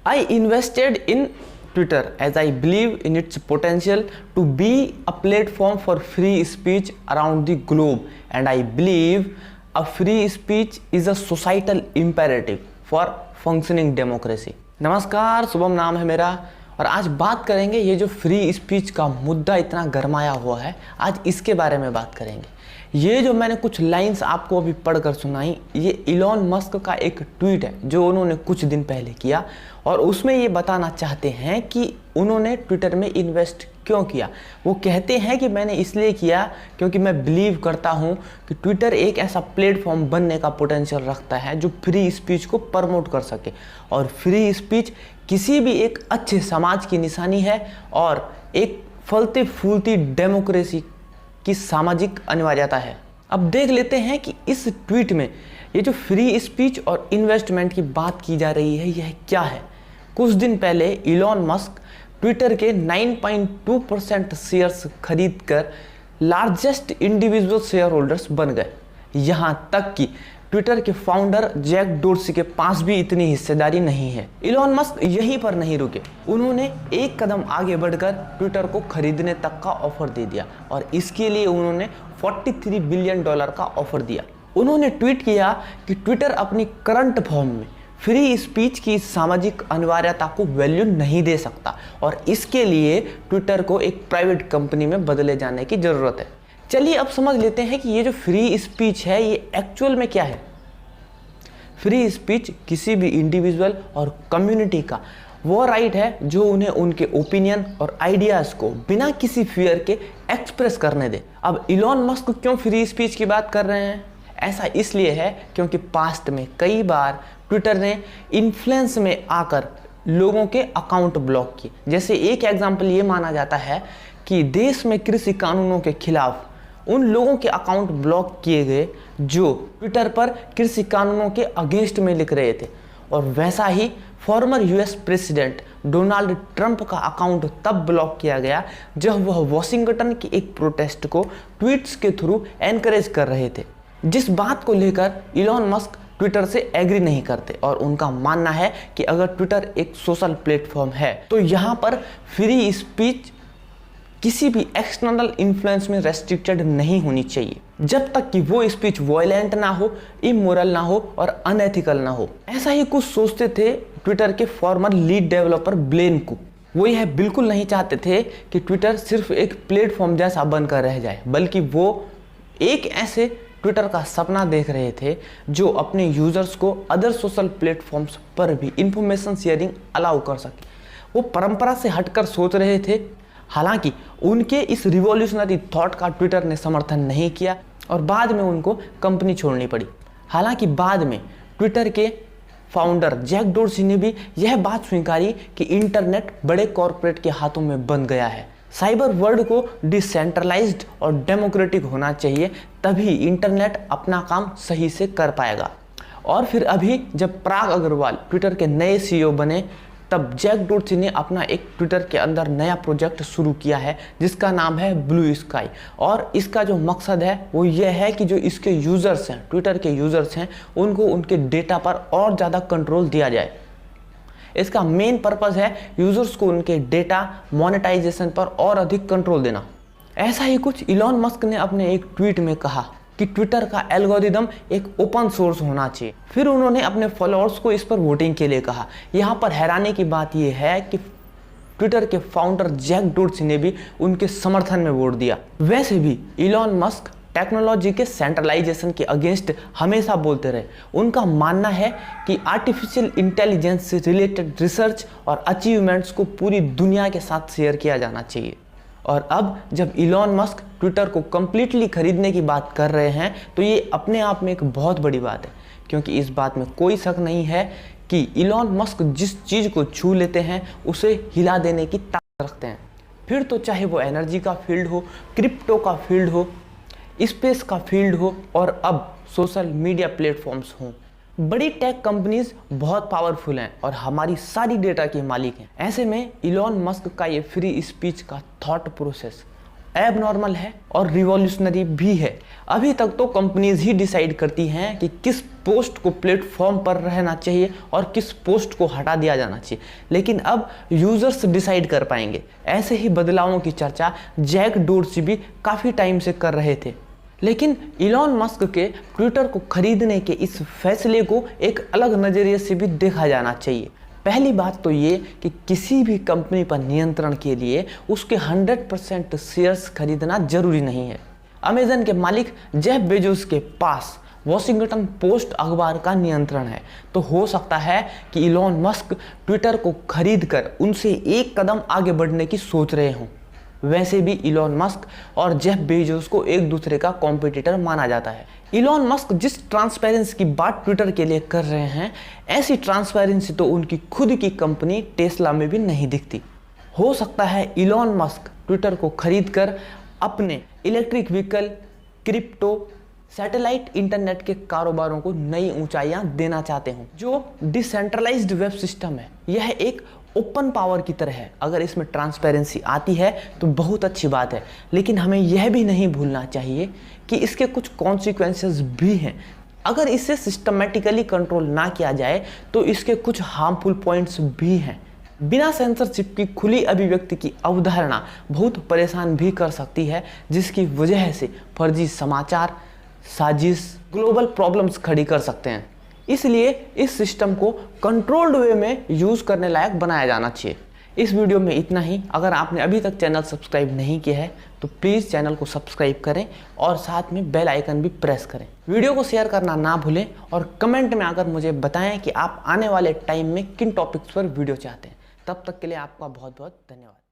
I invested in Twitter as I believe in its potential to be a platform for free speech around the globe, and I believe a free speech is a societal imperative for functioning democracy. नमस्कार, शुभम नाम है मेरा और आज बात करेंगे ये जो फ्री स्पीच का मुद्दा इतना गरमाया हुआ है, आज इसके बारे में बात करेंगे। ये जो मैंने कुछ लाइंस आपको अभी पढ़कर सुनाई, ये इलॉन मस्क का एक ट्वीट है जो उन्होंने कुछ दिन पहले किया और उसमें ये बताना चाहते हैं कि उन्होंने ट्विटर में इन्वेस्ट क्यों किया। वो कहते हैं कि मैंने इसलिए किया क्योंकि मैं बिलीव करता हूँ कि ट्विटर एक ऐसा प्लेटफॉर्म बनने का पोटेंशियल रखता है जो फ्री स्पीच को प्रमोट कर सके, और फ्री स्पीच किसी भी एक अच्छे समाज की निशानी है और एक फलती फूलती डेमोक्रेसी की सामाजिक अनिवार्यता है। अब देख लेते हैं कि इस ट्वीट में ये जो फ्री स्पीच और इन्वेस्टमेंट की बात की जा रही है, यह क्या है। कुछ दिन पहले इलॉन मस्क ट्विटर के 9.2% शेयर्स खरीदकर लार्जेस्ट इंडिविजुअल शेयर होल्डर्स बन गए। यहाँ तक कि ट्विटर के फाउंडर जैक डोर्सी के पास भी इतनी हिस्सेदारी नहीं है। इलॉन मस्क यहीं पर नहीं रुके, उन्होंने एक कदम आगे बढ़कर ट्विटर को खरीदने तक का ऑफर दे दिया और इसके लिए उन्होंने $43 बिलियन का ऑफर दिया। उन्होंने ट्वीट किया कि ट्विटर अपनी करंट फॉर्म में फ्री स्पीच की सामाजिक अनिवार्यता को वैल्यू नहीं दे सकता और इसके लिए ट्विटर को एक प्राइवेट कंपनी में बदले जाने की जरूरत है। चलिए अब समझ लेते हैं कि ये जो फ्री स्पीच है ये एक्चुअल में क्या है। फ्री स्पीच किसी भी इंडिविजुअल और कम्युनिटी का वो राइट है जो उन्हें उनके ओपिनियन और आइडियाज को बिना किसी फियर के एक्सप्रेस करने दे। अब इलॉन मस्क क्यों फ्री स्पीच की बात कर रहे हैं? ऐसा इसलिए है क्योंकि पास्ट में कई बार ट्विटर ने इन्फ्लुएंस में आकर लोगों के अकाउंट ब्लॉक किए। जैसे एक एग्जाम्पल ये माना जाता है कि देश में कृषि कानूनों के खिलाफ उन लोगों के अकाउंट ब्लॉक किए गए जो ट्विटर पर कृषि कानूनों के अगेंस्ट में लिख रहे थे, और वैसा ही former US president Donald Trump का अकाउंट तब ब्लॉक किया गया जब वह वॉशिंगटन की एक प्रोटेस्ट को ट्वीट्स के थ्रू एनकरेज कर रहे थे, जिस बात को लेकर इलॉन मस्क ट्विटर से एग्री नहीं करते और उनका मानना है कि अगर ट्विटर एक सोशल प्लेटफॉर्म है तो यहाँ पर फ्री स्पीच किसी भी एक्सटर्नल इन्फ्लुएंस में रेस्ट्रिक्टेड नहीं होनी चाहिए जब तक कि वो स्पीच वायलेंट ना हो, इमोरल ना हो और अनएथिकल ना हो। ऐसा ही कुछ सोचते थे ट्विटर के former lead developer Blaine Cook. वो यह बिल्कुल नहीं चाहते थे कि ट्विटर सिर्फ एक प्लेटफॉर्म जैसा बनकर रह जाए, बल्कि वो एक ऐसे ट्विटर का सपना देख रहे थे जो अपने यूजर्स को अदर सोशल प्लेटफॉर्म्स पर भी इंफॉर्मेशन शेयरिंग अलाउ कर सके। वो परंपरा से हटकर सोच रहे थे। हालांकि उनके इस रिवॉल्यूशनरी थॉट का ट्विटर ने समर्थन नहीं किया और बाद में उनको कंपनी छोड़नी पड़ी। हालांकि बाद में ट्विटर के फाउंडर जैक डोर्सी ने भी यह बात स्वीकारी कि इंटरनेट बड़े कॉरपोरेट के हाथों में बन गया है। साइबर वर्ल्ड को डिसेंट्रलाइज्ड और डेमोक्रेटिक होना चाहिए, तभी इंटरनेट अपना काम सही से कर पाएगा। और फिर अभी जब पराग अग्रवाल ट्विटर के नए सीईओ बने तब जैक डोर्सी ने अपना एक ट्विटर के अंदर नया प्रोजेक्ट शुरू किया है जिसका नाम है ब्लू स्काई, और इसका जो मकसद है वो ये है कि जो इसके यूज़र्स हैं, ट्विटर के यूज़र्स हैं, उनको उनके डेटा पर और ज़्यादा कंट्रोल दिया जाए। इसका मेन पर्पस है यूजर्स को उनके डेटा मोनेटाइजेशन पर और अधिक कंट्रोल देना। ऐसा ही कुछ इलॉन मस्क ने अपने एक ट्वीट में कहा कि ट्विटर का एल्गोरिदम एक ओपन सोर्स होना चाहिए। फिर उन्होंने अपने फॉलोअर्स को इस पर वोटिंग के लिए कहा। यहाँ पर हैरानी की बात यह है कि ट्विटर के फाउंडर जैक डोर्सी ने भी उनके समर्थन में वोट दिया। वैसे भी इलॉन मस्क टेक्नोलॉजी के सेंट्रलाइजेशन के अगेंस्ट हमेशा बोलते रहे। उनका मानना है कि आर्टिफिशियल इंटेलिजेंस से रिलेटेड रिसर्च और अचीवमेंट्स को पूरी दुनिया के साथ शेयर किया जाना चाहिए। और अब जब इलॉन मस्क ट्विटर को कम्प्लीटली खरीदने की बात कर रहे हैं तो ये अपने आप में एक बहुत बड़ी बात है, क्योंकि इस बात में कोई शक नहीं है कि इलॉन मस्क जिस चीज़ को छू लेते हैं उसे हिला देने की ताकत रखते हैं। फिर तो चाहे वो एनर्जी का फील्ड हो, क्रिप्टो का फील्ड हो, स्पेस का फील्ड हो और अब सोशल मीडिया प्लेटफॉर्म्स हों। बड़ी टेक कंपनीज बहुत पावरफुल हैं और हमारी सारी डेटा के मालिक हैं। ऐसे में इलॉन मस्क का ये फ्री स्पीच का थॉट प्रोसेस एबनॉर्मल है और रिवॉल्यूशनरी भी है। अभी तक तो कंपनीज ही डिसाइड करती हैं कि किस पोस्ट को प्लेटफॉर्म पर रहना चाहिए और किस पोस्ट को हटा दिया जाना चाहिए, लेकिन अब यूजर्स डिसाइड कर पाएंगे। ऐसे ही बदलावों की चर्चा जैक डोर्सी भी काफ़ी टाइम से कर रहे थे, लेकिन इलॉन मस्क के ट्विटर को खरीदने के इस फैसले को एक अलग नज़रिए से भी देखा जाना चाहिए। पहली बात तो ये कि किसी भी कंपनी पर नियंत्रण के लिए उसके 100% शेयर्स खरीदना जरूरी नहीं है। अमेजन के मालिक जेफ बेजोस के पास वॉशिंगटन पोस्ट अखबार का नियंत्रण है, तो हो सकता है कि इलॉन मस्क ट्विटर को खरीदकर उनसे एक कदम आगे बढ़ने की सोच रहे हों। वैसे भी इलॉन मस्क और जेफ बेजोस को एक दूसरे का कॉम्पिटिटर माना जाता है। इलॉन मस्क जिस ट्रांसपेरेंसी की बात ट्विटर के लिए कर रहे हैं, ऐसी ट्रांसपेरेंसी तो उनकी खुद की कंपनी टेस्ला में भी नहीं दिखती। हो सकता है इलॉन मस्क ट्विटर को खरीदकर अपने electric vehicle, crypto, satellite internet के कारोबारों को नई ऊंचाइयां देना चाहते हों। जो डिसेंट्रलाइज्ड वेब सिस्टम है, यह एक ओपन पावर की तरह है। अगर इसमें ट्रांसपेरेंसी आती है तो बहुत अच्छी बात है, लेकिन हमें यह भी नहीं भूलना चाहिए कि इसके कुछ कॉन्सिक्वेंसेस भी हैं। अगर इसे सिस्टमेटिकली कंट्रोल ना किया जाए तो इसके कुछ हार्मफुल पॉइंट्स भी हैं। बिना सेंसरशिप की खुली अभिव्यक्ति की अवधारणा बहुत परेशान भी कर सकती है, जिसकी वजह से फर्जी समाचार, साजिश, ग्लोबल प्रॉब्लम्स खड़ी कर सकते हैं। इसलिए इस सिस्टम को कंट्रोल्ड वे में यूज़ करने लायक बनाया जाना चाहिए। इस वीडियो में इतना ही। अगर आपने अभी तक चैनल सब्सक्राइब नहीं किया है तो प्लीज़ चैनल को सब्सक्राइब करें और साथ में बेल आइकन भी प्रेस करें। वीडियो को शेयर करना ना भूलें और कमेंट में आकर मुझे बताएं कि आप आने वाले टाइम में किन टॉपिक्स पर वीडियो चाहते हैं। तब तक के लिए आपका बहुत बहुत धन्यवाद।